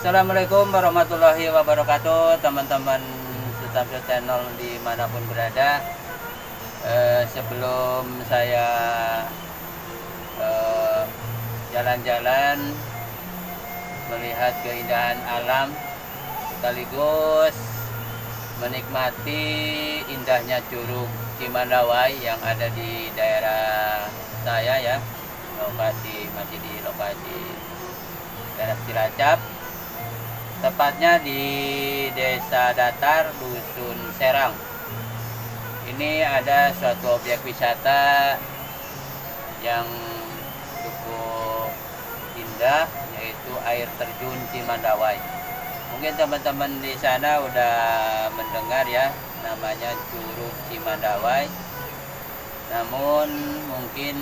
Assalamualaikum warahmatullahi wabarakatuh, teman-teman Sutamso Channel dimanapun berada. Sebelum saya jalan-jalan melihat keindahan alam sekaligus menikmati indahnya Curug Cimandawai yang ada di daerah saya ya, masih di lokasi daerah Cilacap, tepatnya di Desa Datar, Dusun Serang. Ini ada suatu objek wisata yang cukup indah, yaitu air terjun Cimandawai. Mungkin teman-teman di sana udah mendengar ya, namanya Curug Cimandawai. Namun mungkin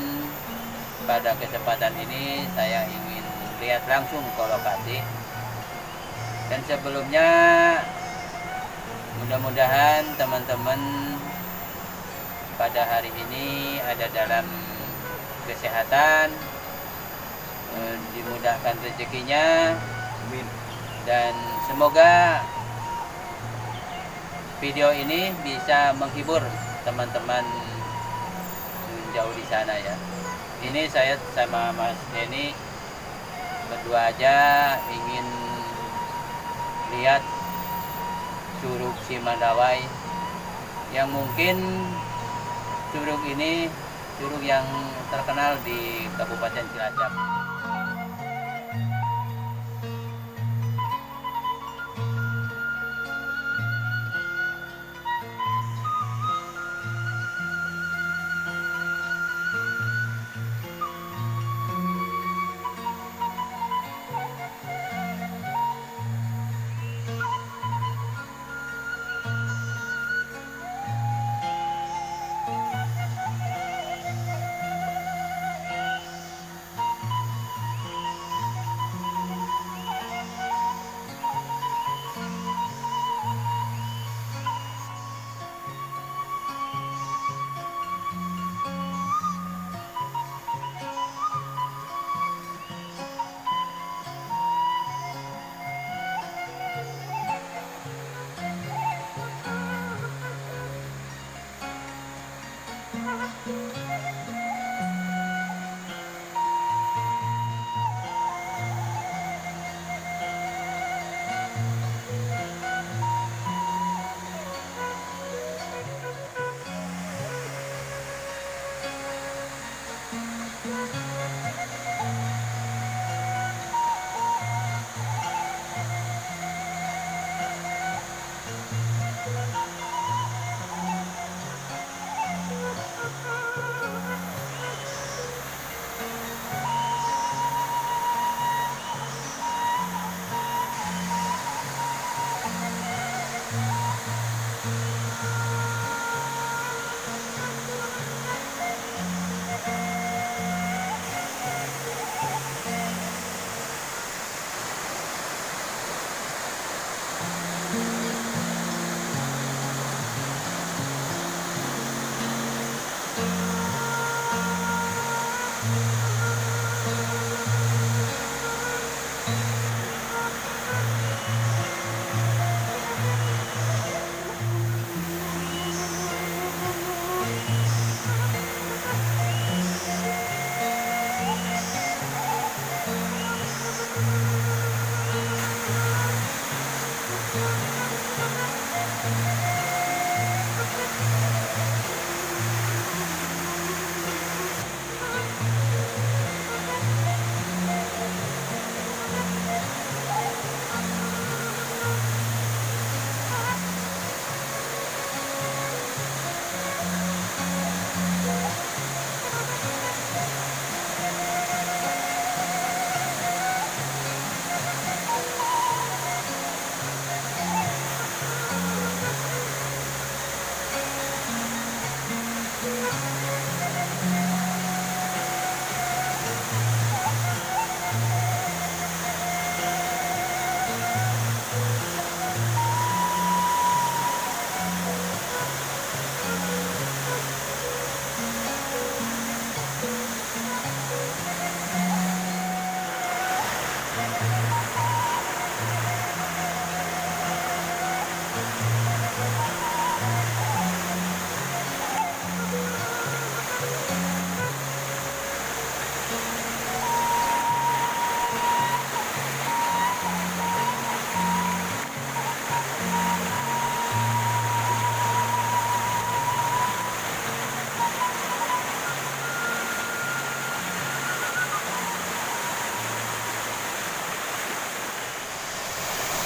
pada kesempatan ini saya ingin lihat langsung ke lokasi. Dan sebelumnya mudah-mudahan teman-teman pada hari ini ada dalam kesehatan, dimudahkan rezekinya, dan semoga video ini bisa menghibur teman-teman jauh di sana ya. Ini saya sama Mas Denny berdua aja ingin lihat Curug Cimandawai, yang mungkin curug ini curug yang terkenal di Kabupaten Cilacap.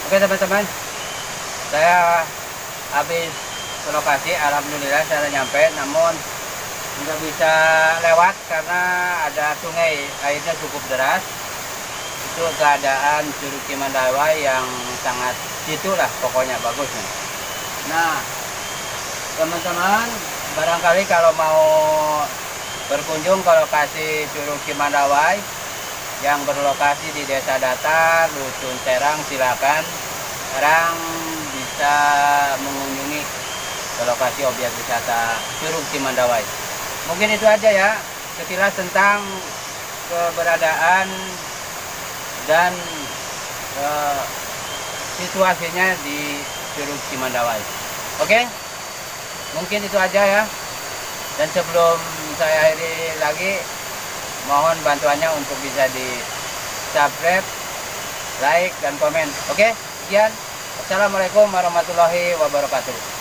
Oke teman-teman, saya habis ke lokasi, alhamdulillah saya udah nyampe, namun nggak bisa lewat karena ada sungai, airnya cukup deras. Itu keadaan Curug Cimandawai yang sangat situlah pokoknya bagusnya. Nah teman-teman, barangkali kalau mau berkunjung ke lokasi Curug Cimandawai yang berlokasi di Desa Datar, Dusun Serang, silakan sekarang bisa mengunjungi ke lokasi objek wisata Curug Cimandawai. Mungkin itu aja ya sekilas tentang keberadaan dan situasinya di Curug Cimandawai. Oke, mungkin itu aja ya. Dan sebelum saya akhiri lagi, mohon bantuannya untuk bisa di subscribe, like, dan komen. Oke, sekian. Assalamualaikum warahmatullahi wabarakatuh.